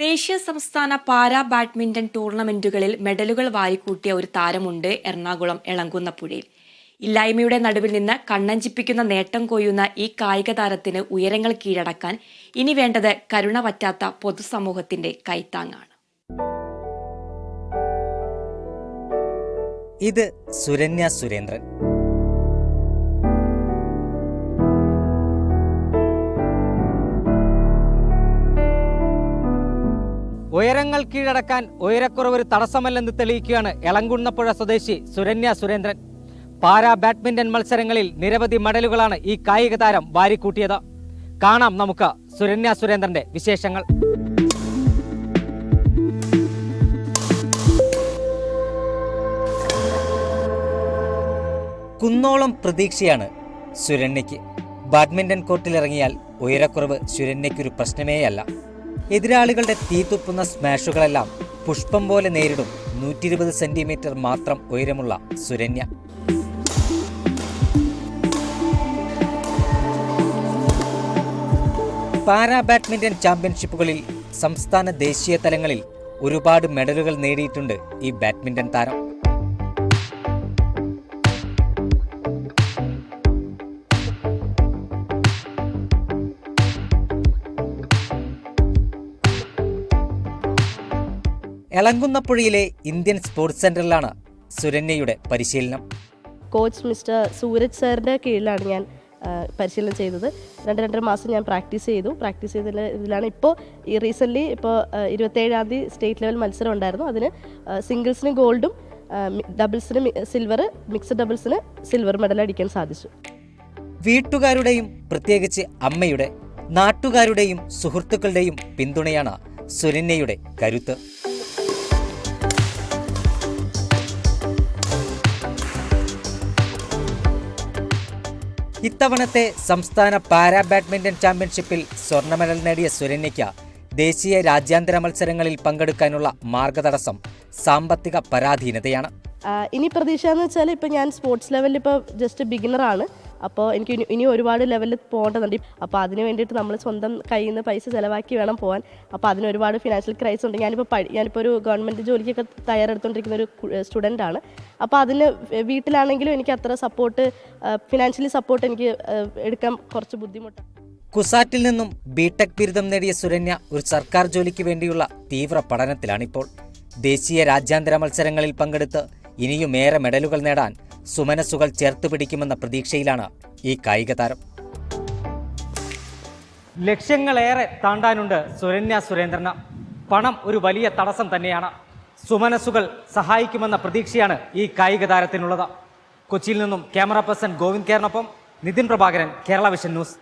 ദേശീയ സംസ്ഥാന para badminton ടൂർണമെന്റുകളിൽ മെഡലുകൾ വാരിക്കൂട്ടിയ ഒരു താരമുണ്ട് എറണാകുളം എളങ്കുന്നപ്പുഴയിൽ. ഇല്ലായ്മയുടെ നടുവിൽ നിന്ന് കണ്ണഞ്ചിപ്പിക്കുന്ന നേട്ടം കൊയ്യുന്ന ഈ കായിക താരത്തിന് ഉയരങ്ങൾ കീഴടക്കാൻ ഇനി വേണ്ടത് കരുണ പറ്റാത്ത പൊതുസമൂഹത്തിന്റെ കൈത്താങ്ങാണ്. ഇത് സുരന്യ സുരേന്ദ്രൻ. ഉയരങ്ങൾ കീഴടക്കാൻ ഉയരക്കുറവ് ഒരു തടസ്സമല്ലെന്ന് തെളിയിക്കുകയാണ് എളങ്കുന്നപ്പുഴ സ്വദേശി സുരന്യ സുരേന്ദ്രൻ. പാരാ ബാഡ്മിന്റൺ മത്സരങ്ങളിൽ നിരവധി മെഡലുകളാണ് ഈ കായിക താരം വാരിക്കൂട്ടിയത്. കാണാം നമുക്ക് സുരന്യ സുരേന്ദ്രന്റെ വിശേഷങ്ങൾ. കുന്നോളം പ്രതീക്ഷയാണ് സുരന്യയ്ക്ക്. ബാഡ്മിന്റൺ കോർട്ടിലിറങ്ങിയാൽ ഉയരക്കുറവ് സുരന്യയ്ക്കൊരു പ്രശ്നമേയല്ല. എതിരാളികളുടെ തീത്തുപ്പുന്ന സ്മാഷുകളെല്ലാം പുഷ്പം പോലെ നേരിടും 120 സെന്റിമീറ്റർ മാത്രം ഉയരമുള്ള സുരന്യ. പാരാ ബാഡ്മിന്റൺ ചാമ്പ്യൻഷിപ്പുകളിൽ സംസ്ഥാന ദേശീയ തലങ്ങളിൽ ഒരുപാട് മെഡലുകൾ നേടിയിട്ടുണ്ട് ഈ ബാഡ്മിന്റൺ താരം. എളങ്കുന്നപ്പുഴയിലെ ഇന്ത്യൻ സ്പോർട്സ് സെന്ററിലാണ് സുരന്യയുടെ പരിശീലനം. കോച്ച് മിസ്റ്റർ സൂരജ് സാറിൻ്റെ കീഴിലാണ് ഞാൻ പരിശീലനം ചെയ്തത്. 2-2.5 മാസം ഞാൻ പ്രാക്ടീസ് ചെയ്തതിലാണ് ഇപ്പോൾ ഈ റീസെൻ്റ്ലി ഇപ്പോൾ 27-ാം തീയതി സ്റ്റേറ്റ് ലെവൽ മത്സരം ഉണ്ടായിരുന്നു. അതിന് സിംഗിൾസിന് ഗോൾഡും ഡബിൾസിന് സിൽവർ, മിക്സഡ് ഡബിൾസിന് സിൽവർ മെഡൽ അടിക്കാൻ സാധിച്ചു. വീട്ടുകാരുടെയും പ്രത്യേകിച്ച് അമ്മയുടെ, നാട്ടുകാരുടെയും സുഹൃത്തുക്കളുടെയും പിന്തുണയാണ് സുരന്യയുടെ കരുത്ത്. ഇത്തവണത്തെ സംസ്ഥാന പാരാ ബാഡ്മിന്റൺ ചാമ്പ്യൻഷിപ്പിൽ സ്വർണ്ണ മെഡൽ നേടിയ സുരന്യയ്ക്ക് ദേശീയ രാജ്യാന്തര മത്സരങ്ങളിൽ പങ്കെടുക്കാനുള്ള മാർഗതടസ്സം സാമ്പത്തിക പരാധീനതയാണ്. ഇനി പ്രതീക്ഷ എന്ന് വെച്ചാൽ ഇപ്പോൾ ഞാൻ സ്പോർട്സ് ലെവലിൽ ഇപ്പോൾ ജസ്റ്റ് ബിഗിനറാണ്. അപ്പോൾ എനിക്ക് ഇനി ഒരുപാട് ലെവലിൽ പോകേണ്ടതുണ്ട്. അപ്പോൾ അതിന് വേണ്ടിയിട്ട് നമ്മൾ സ്വന്തം കയ്യിൽ നിന്ന് പൈസ ചിലവാക്കി വേണം പോകാൻ. അപ്പോൾ അതിന് ഒരുപാട് ഫിനാൻഷ്യൽ ക്രൈസിസ് ഉണ്ട്. ഞാനിപ്പോൾ ഒരു ഗവൺമെൻറ് ജോലിക്കൊക്കെ തയ്യാറെടുത്തുകൊണ്ടിരിക്കുന്ന ഒരു സ്റ്റുഡൻ്റാണ്. അപ്പോൾ അതിന് വീട്ടിലാണെങ്കിലും എനിക്ക് അത്ര സപ്പോർട്ട്, ഫിനാൻഷ്യലി സപ്പോർട്ട് എനിക്ക് എടുക്കാൻ കുറച്ച് ബുദ്ധിമുട്ടാണ്. കുസാറ്റിൽ നിന്നും ബിടെക് ബിരുദം നേടിയ സുരന്യ ഒരു സർക്കാർ ജോലിക്ക് വേണ്ടിയുള്ള തീവ്ര പഠനത്തിലാണിപ്പോൾ. ദേശീയ രാജ്യാന്തര മത്സരങ്ങളിൽ പങ്കെടുത്ത് ഇനിയുമേറെ മെഡലുകൾ നേടാൻ സുമനസ്സുകൾ ചേർത്ത് പിടിക്കുമെന്ന പ്രതീക്ഷയിലാണ് ഈ കായിക താരം. ലക്ഷ്യങ്ങളേറെ താണ്ടാനുണ്ട് സുരന്യ സുരേന്ദ്രന്. പണം ഒരു വലിയ തടസ്സം തന്നെയാണ്. സുമനസ്സുകൾ സഹായിക്കുമെന്ന പ്രതീക്ഷയാണ് ഈ കായിക താരത്തിനുള്ളത്. കൊച്ചിയിൽ നിന്നും ക്യാമറ പേഴ്സൺ ഗോവിന്ദ് കേറിനൊപ്പം നിതിൻ പ്രഭാകരൻ, കേരള വിഷൻ ന്യൂസ്.